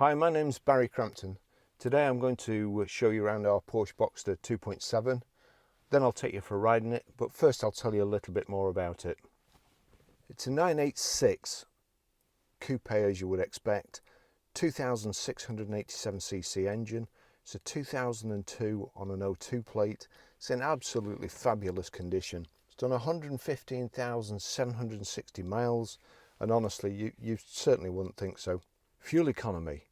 Hi, my name's Barry Crampton. Today I'm going to show you around our Porsche Boxster 2.7. Then I'll take you for a ride in it, but first I'll tell you a little bit more about it. It's a 986 coupe, as you would expect, 2,687cc engine. It's a 2002 on an O2 plate. It's in absolutely fabulous condition. It's done 115,760 miles, and honestly, you certainly wouldn't think so. Fuel economy,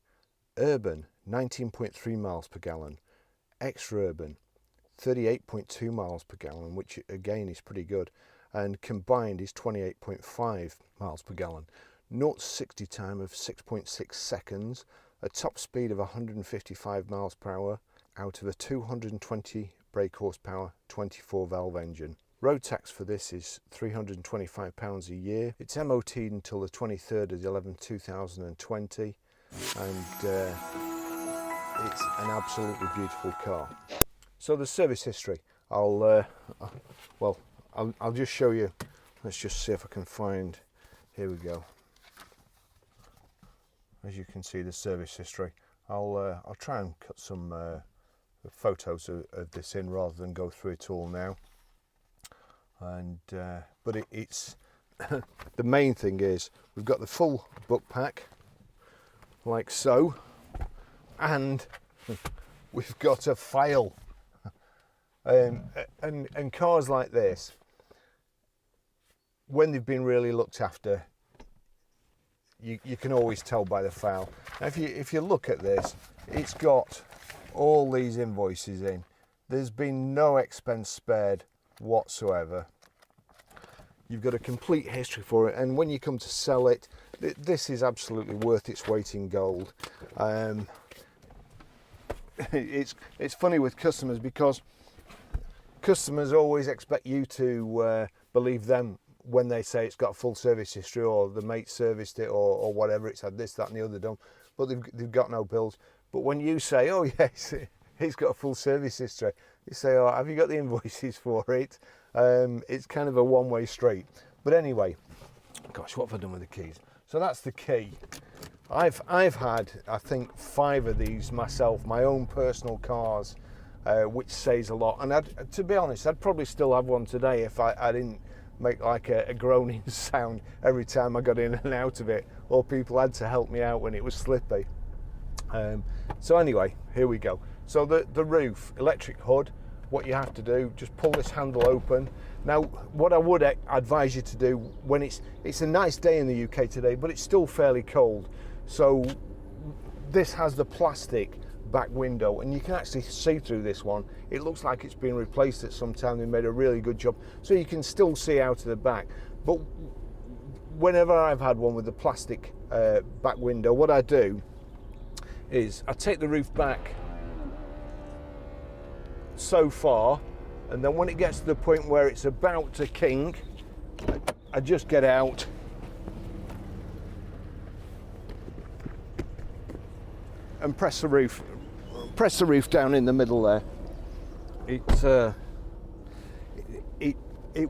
urban 19.3 miles per gallon, extra urban 38.2 miles per gallon, which again is pretty good, and combined is 28.5 miles per gallon. 0 to 60 time of 6.6 seconds, a top speed of 155 miles per hour out of a 220 brake horsepower 24 valve engine. Road tax for this is £325 a year. It's MOT'd until the 23rd of the 11th 2020, and it's an absolutely beautiful car. So the service history, I'll just show you. Let's just see if I can find. Here we go. As you can see, the service history. I'll try and cut some photos of this in rather than go through it all now. And but it's the main thing is we've got the full book pack like so, and we've got a file. And cars like this, when they've been really looked after, you can always tell by the file. Now, if you look at this, it's got all these invoices in. There's been no expense spared whatsoever. You've got a complete history for it, and when you come to sell it, this is absolutely worth its weight in gold. It's funny with customers, because customers always expect you to believe them when they say it's got a full service history, or the mate serviced it, or whatever, it's had this, that and the other done, but they've got no bills. But when you say, oh yes, it's got a full service history, you say, oh, have you got the invoices for it? It's kind of a one-way street. But anyway, gosh, what have I done with the keys? So that's the key. I've had, I think, 5 of these myself, my own personal cars, which says a lot. And to be honest, I'd probably still have one today if I didn't make like a groaning sound every time I got in and out of it, or people had to help me out when it was slippy. So anyway, here we go. So the roof, electric hood. What you have to do, just pull this handle open. Now, what I would advise you to do when it's a nice day in the UK today, but it's still fairly cold. So this has the plastic back window, and you can actually see through this one. It looks like it's been replaced at some time. They made a really good job, so you can still see out of the back. But whenever I've had one with the plastic back window, what I do is I take the roof back so far, and then when it gets to the point where it's about to kink, I just get out and press the roof down in the middle there. It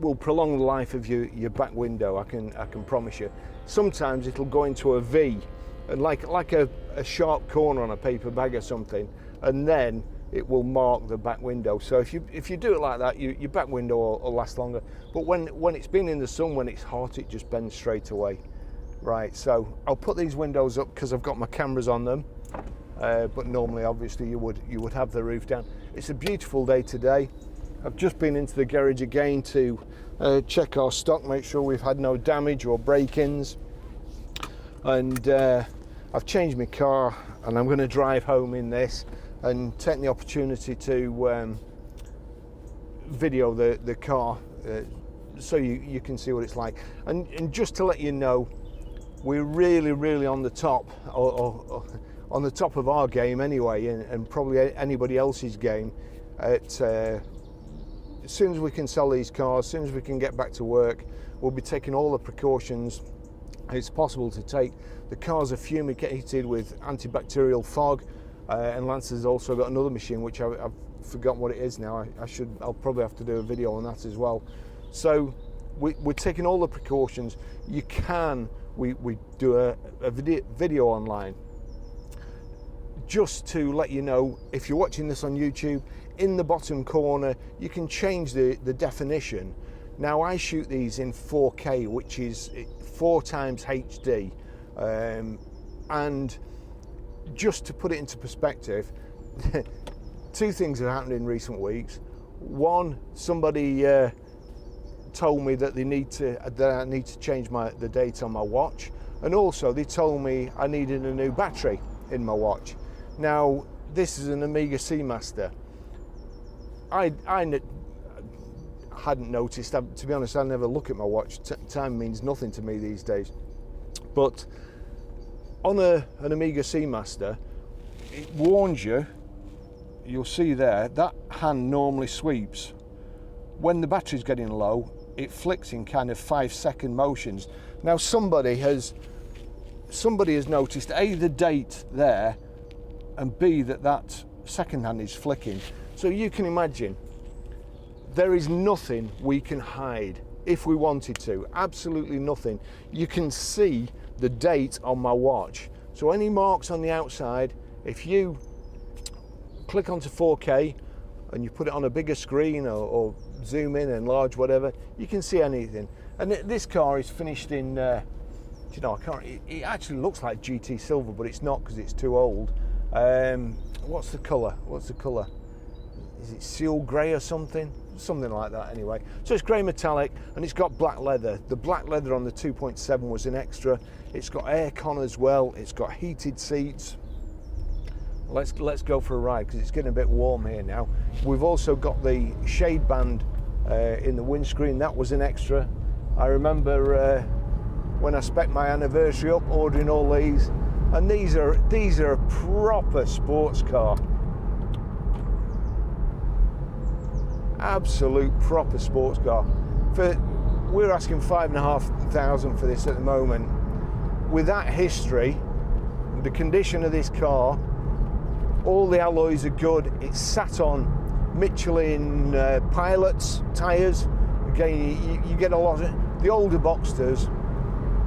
will prolong the life of your back window, I can promise you. Sometimes it'll go into a V, and like a sharp corner on a paper bag or something, and then it will mark the back window. So if you do it like that, your back window will last longer. But when it's been in the sun, when it's hot, it just bends straight away. Right, so I'll put these windows up because I've got my cameras on them. But normally, obviously, you would have the roof down. It's a beautiful day today. I've just been into the garage again to check our stock, make sure we've had no damage or break-ins. And I've changed my car, and I'm going to drive home in this and take the opportunity to video the car so you can see what it's like. And just to let you know, we're really on the top, or on the top of our game anyway, and probably anybody else's game. As soon as we can sell these cars, as soon as we can get back to work, we'll be taking all the precautions it's possible to take. The cars are fumigated with antibacterial fog. And Lance has also got another machine, which I've forgotten what it is now. I'll probably have to do a video on that as well. So we're taking all the precautions. We do a video online just to let you know, if you're watching this on YouTube, in the bottom corner you can change the definition. Now I shoot these in 4K, which is 4 times HD, and just to put it into perspective, 2 things have happened in recent weeks. One, somebody told me that I need to change the date on my watch, and also they told me I needed a new battery in my watch. Now this is an Amiga Seamaster. I hadn't noticed. To be honest, I never look at my watch. Time means nothing to me these days. But on an Amiga Seamaster, it warns you. You'll see there, that hand normally sweeps. When the battery's getting low, it flicks in kind of 5-second motions. Now somebody has noticed A, the date there, and B, that second hand is flicking. So you can imagine, there is nothing we can hide if we wanted to, absolutely nothing. You can see the date on my watch. So any marks on the outside, if you click onto 4K and you put it on a bigger screen or zoom in, enlarge, whatever, you can see anything. And this car is finished in, you know, it actually looks like GT silver, but it's not because it's too old. What's the colour? Is it seal grey or something? Something like that anyway. So it's grey metallic and it's got black leather. The black leather on the 2.7 was an extra. It's got aircon as well. It's got heated seats. Let's go for a ride because it's getting a bit warm here now. We've also got the shade band in the windscreen. That was an extra. I remember when I spec'd my anniversary up, ordering all these, and these are a proper sports car. Absolute proper sports car. We're asking $5,500 for this at the moment. With that history, the condition of this car, all the alloys are good. It's sat on Michelin pilots tyres. Again, you get a lot of the older Boxsters.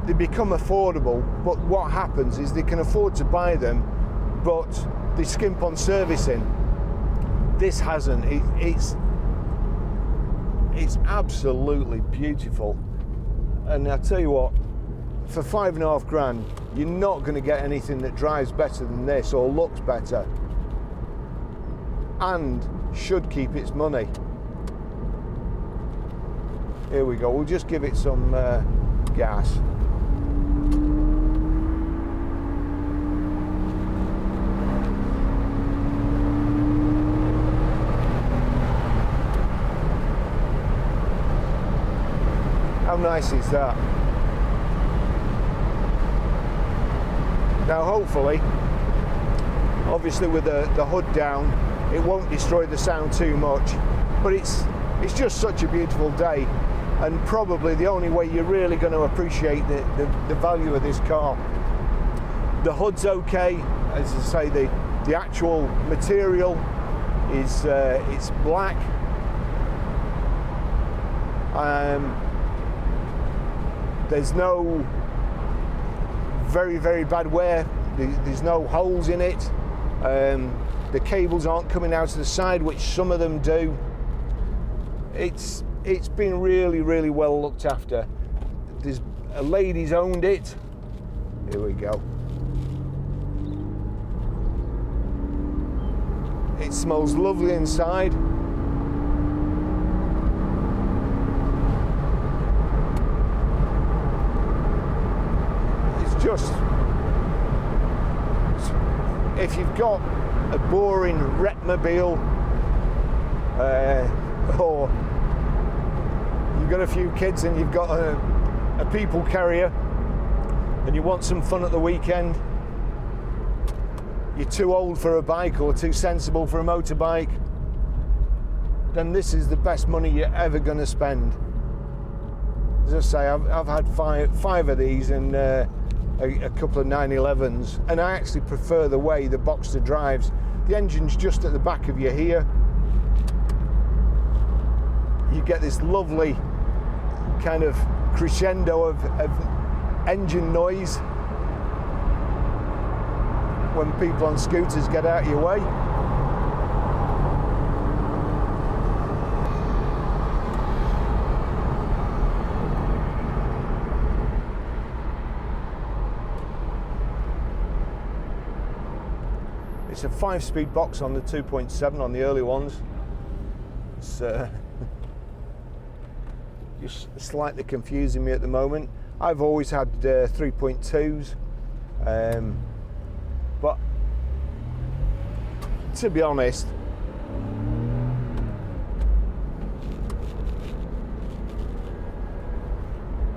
They become affordable, but what happens is they can afford to buy them, but they skimp on servicing. This hasn't. It's absolutely beautiful, and I tell you what, for $5,500, you're not going to get anything that drives better than this or looks better, and should keep its money. Here we go. We'll just give it some gas. How nice is that? Now hopefully, obviously with the hood down, it won't destroy the sound too much, but it's just such a beautiful day, and probably the only way you're really going to appreciate the value of this car. The hood's okay, as I say, the actual material is it's black. There's no very, very bad wear. There's no holes in it. The cables aren't coming out to the side, which some of them do. It's been really, really well looked after. There's a lady's owned it. Here we go. It smells lovely inside. Just, if you've got a boring Retmobile or you've got a few kids and you've got a people carrier and you want some fun at the weekend, you're too old for a bike or too sensible for a motorbike, then this is the best money you're ever going to spend. As I say, I've had five of these and a couple of 911s, and I actually prefer the way the Boxster drives. The engine's just at the back of you here. You get this lovely kind of crescendo of engine noise. when people on scooters get out of your way. It's a 5-speed box on the 2.7 on the early ones. It's just slightly confusing me at the moment. I've always had 3.2s, but to be honest,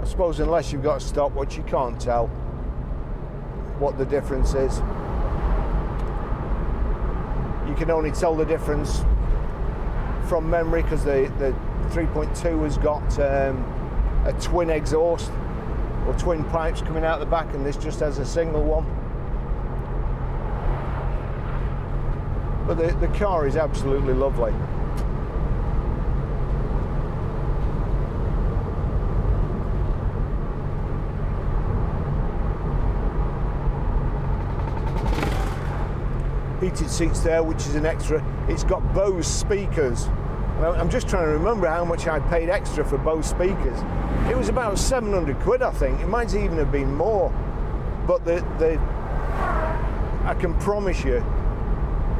I suppose unless you've got a stopwatch, you can't tell what the difference is. You can only tell the difference from memory because the 3.2 has got a twin exhaust or twin pipes coming out the back, and this just has a single one. But the car is absolutely lovely. Heated seats there, which is an extra. It's got Bose speakers. And I'm just trying to remember how much I paid extra for Bose speakers. It was about 700 quid, I think. It might even have been more. But I can promise you,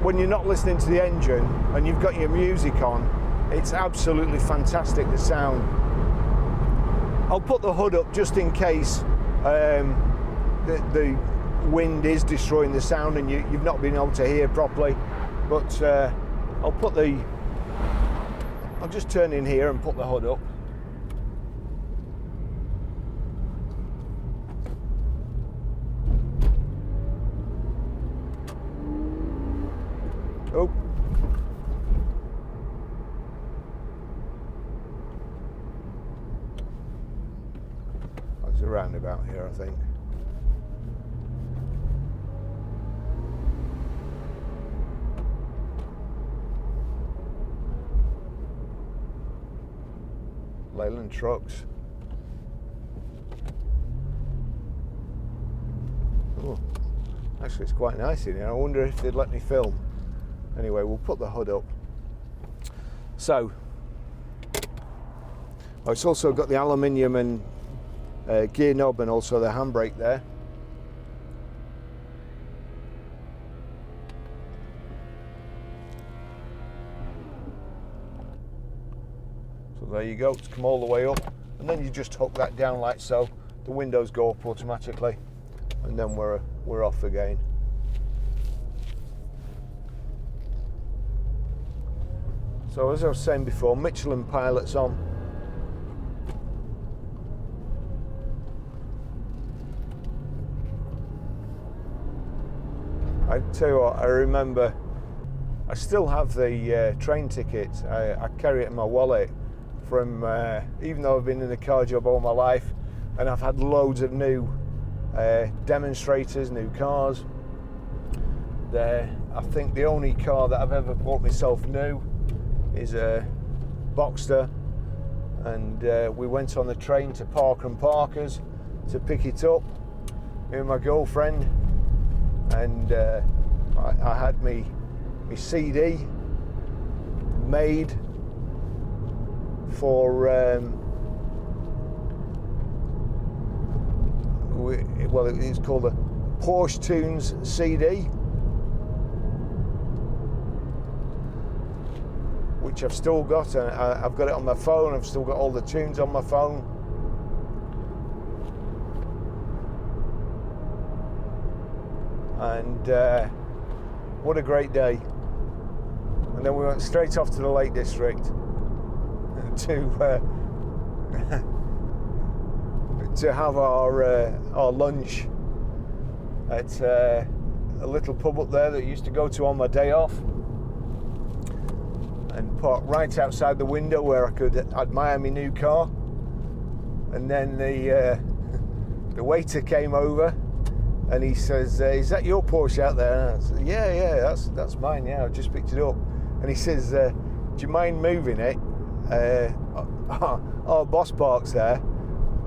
when you're not listening to the engine and you've got your music on, it's absolutely fantastic, the sound. I'll put the hood up just in case the wind is destroying the sound and you've not been able to hear properly, but I'll just turn in here and put the hood up. Oh, there's a roundabout here, I think. Leyland trucks. Oh, actually it's quite nice in here. I wonder if they'd let me film. Anyway, we'll put the hood up. So, it's also got the aluminium and gear knob and also the handbrake there. There you go, it's come all the way up, and then you just hook that down like so. The windows go up automatically, and then we're off again. So as I was saying before, Michelin pilots on. I tell you what, I remember, I still have the train ticket. I carry it in my wallet. From even though I've been in the car job all my life, and I've had loads of new demonstrators, new cars. I think the only car that I've ever bought myself new is a Boxster, and we went on the train to Parker and Parker's to pick it up, me and my girlfriend, and I had me CD made for well, it's called a Porsche Tunes CD, which I've still got, and I've got it on my phone. I've still got all the tunes on my phone. And what a great day. And then we went straight off to the Lake District to have our lunch at a little pub up there that I used to go to on my day off, and parked right outside the window where I could admire my new car. And then the waiter came over and he says, "Is that your Porsche out there?" And I said, "Yeah, that's mine. Yeah, I just picked it up." And he says, "Do you mind moving it? Our boss parks there."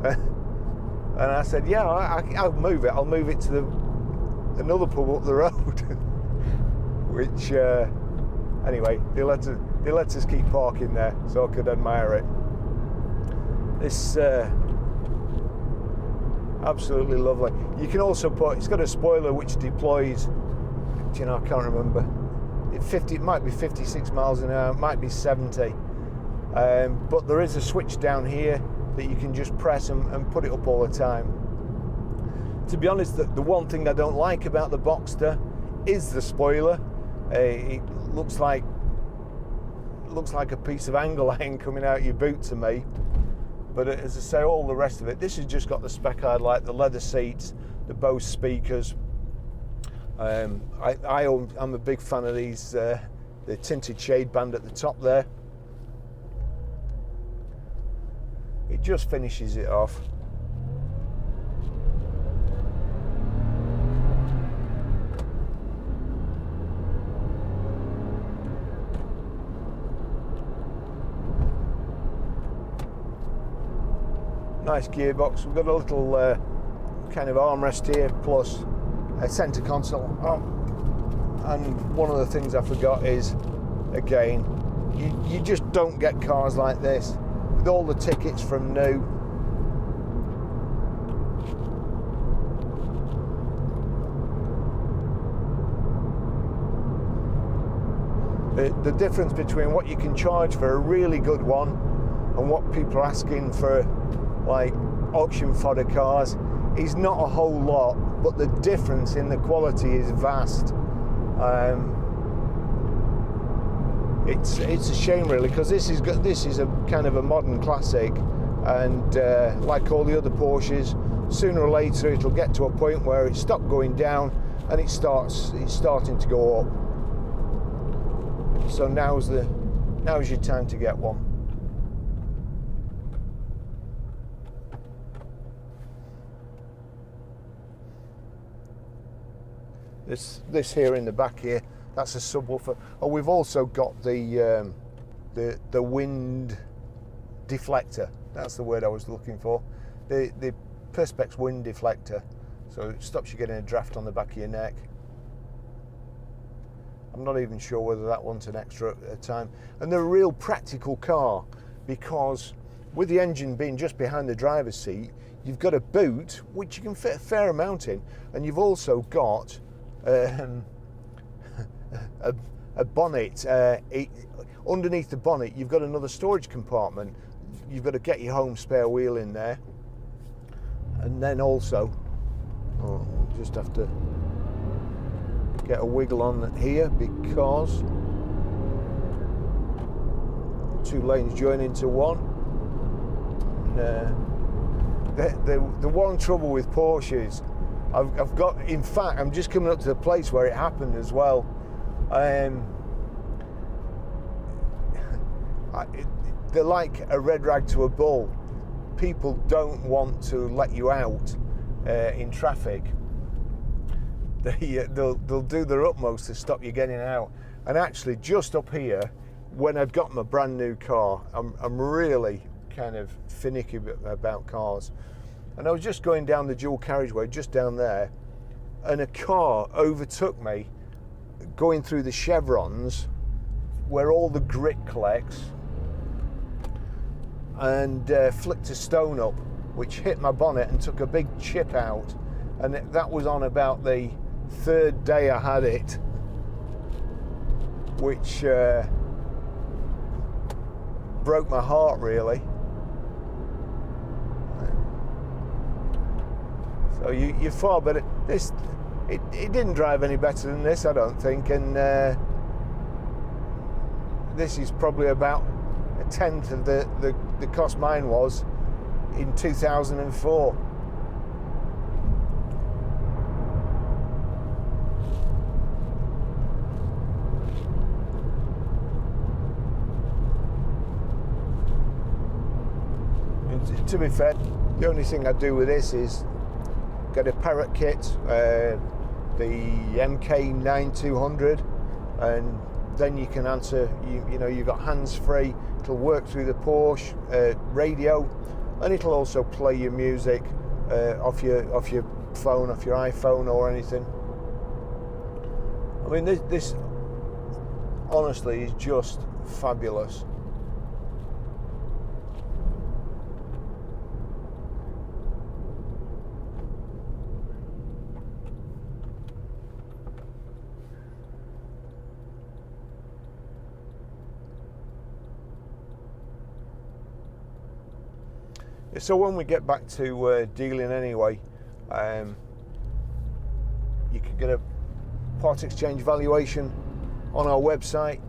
And I said, "Yeah, I'll move it. I'll move it to another pub up the road, which anyway, they let us keep parking there so I could admire it. This absolutely lovely. You can also put, it's got a spoiler which deploys, you know, I can't remember, it might be 56 miles an hour, it might be 70, but there is a switch down here that you can just press and put it up all the time. To be honest, the one thing I don't like about the Boxster is the spoiler. It looks like a piece of angle iron coming out your boot to me. But as I say, all the rest of it, this has just got the spec I like, the leather seats, the Bose speakers. I'm a big fan of these, the tinted shade band at the top there. It just finishes it off. Nice gearbox. We've got a little kind of armrest here, plus a centre console. Oh. And one of the things I forgot is, again, you just don't get cars like this with all the tickets from new. The difference between what you can charge for a really good one and what people are asking for, like auction fodder cars, is not a whole lot, but the difference in the quality is vast. It's a shame really, because this is a kind of a modern classic, and like all the other Porsches, sooner or later it'll get to a point where it's stopped going down and it's starting to go up. So now's your time to get one. This here in the back here, that's a subwoofer. Oh, we've also got the wind deflector. That's the word I was looking for. The Perspex wind deflector. So it stops you getting a draft on the back of your neck. I'm not even sure whether that wants an extra time. And they're a real practical car, because with the engine being just behind the driver's seat, you've got a boot which you can fit a fair amount in, and you've also got a bonnet. Underneath the bonnet you've got another storage compartment. You've got to get your home spare wheel in there, and then also just have to get a wiggle on here, because two lanes join into one. The one trouble with Porsches, I've got, in fact, I'm just coming up to the place where it happened as well. They're like a red rag to a bull. People don't want to let you out in traffic. They'll do their utmost to stop you getting out. And actually, just up here, when I've got my brand new car, I'm really kind of finicky about cars. And I was just going down the dual carriageway, just down there, and a car overtook me going through the chevrons where all the grit collects, and flicked a stone up, which hit my bonnet and took a big chip out. And that was on about the third day I had it, which broke my heart really. So you're far better. It didn't drive any better than this, I don't think, and this is probably about a tenth of the cost mine was in 2004. And to be fair, the only thing I do with this is get a Parrot kit, the MK9200, and then you can answer. You know, you've got hands-free. It'll work through the Porsche radio, and it'll also play your music off your phone, off your iPhone or anything. I mean, this honestly is just fabulous. So when we get back to dealing anyway, you can get a part exchange valuation on our website.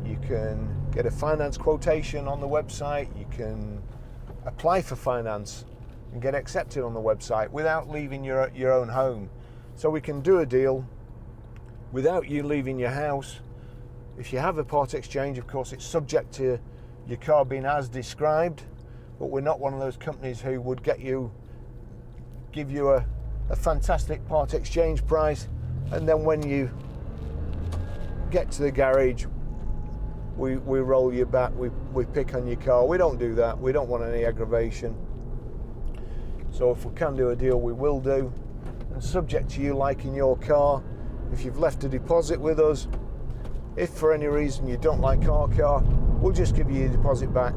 You can get a finance quotation on the website. You can apply for finance and get accepted on the website without leaving your own home. So we can do a deal without you leaving your house. If you have a part exchange, of course, it's subject to your car being as described, but we're not one of those companies who would give you a fantastic part exchange price, and then when you get to the garage, we roll you back, we pick on your car. We don't do that. We don't want any aggravation. So if we can do a deal, we will do. And subject to you liking your car, if you've left a deposit with us, if for any reason you don't like our car, we'll just give you your deposit back.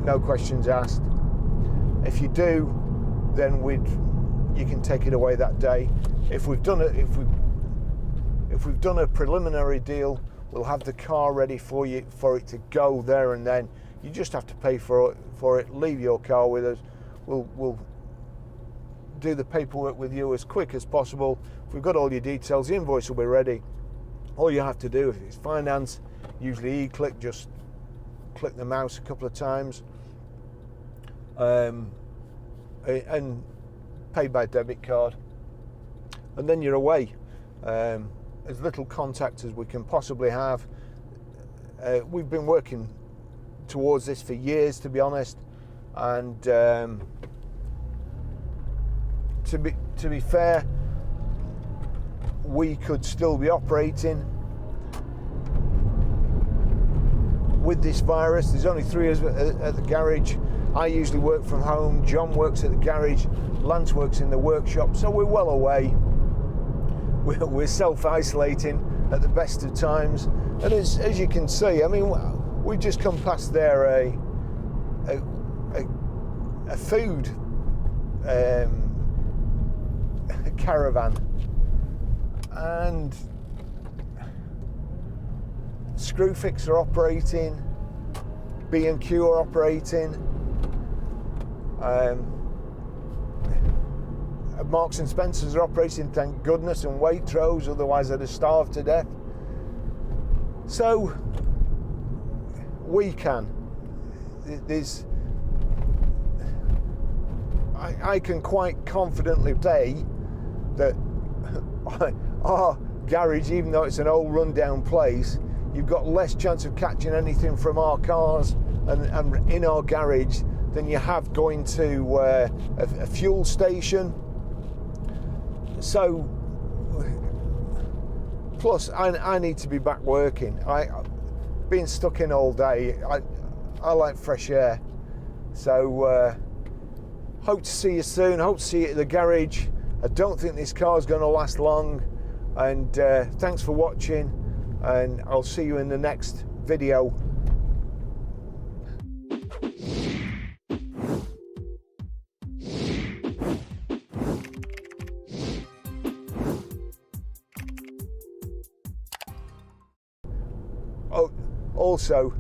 No questions asked. If you do, then you can take it away that day. If we've done a preliminary deal, we'll have the car ready for you for it to go there and then. You just have to pay for it. Leave your car with us. We'll do the paperwork with you as quick as possible. If we've got all your details, the invoice will be ready. All you have to do, if it's finance, usually e-click, just click the mouse a couple of times, and pay by debit card, and then you're away. As little contact as we can possibly have. We've been working towards this for years, to be honest, and to be fair, we could still be operating with this virus. There's only 3 of us at the garage. I usually work from home. John works at the garage. Lance works in the workshop. So we're well away. We're self-isolating at the best of times. And as you can see, I mean, we just come past there a food caravan, and Screwfix are operating, B&Q are operating, Marks and Spencers are operating, thank goodness, and Waitrose, otherwise I'd have starved to death. So we can. I can quite confidently say that our garage, even though it's an old rundown place, you've got less chance of catching anything from our cars and in our garage than you have going to a fuel station. So, plus I need to be back working. Being stuck in all day, I like fresh air. So hope to see you soon. Hope to see you at the garage. I don't think this car's going to last long. And thanks for watching, and I'll see you in the next video. Oh, also,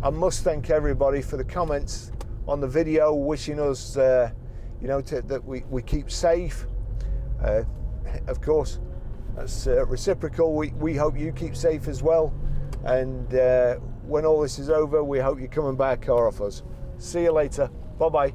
I must thank everybody for the comments on the video, wishing us, that we keep safe. Of course, that's reciprocal. We hope you keep safe as well. And when all this is over, we hope you come and buy a car off us. See you later. Bye-bye.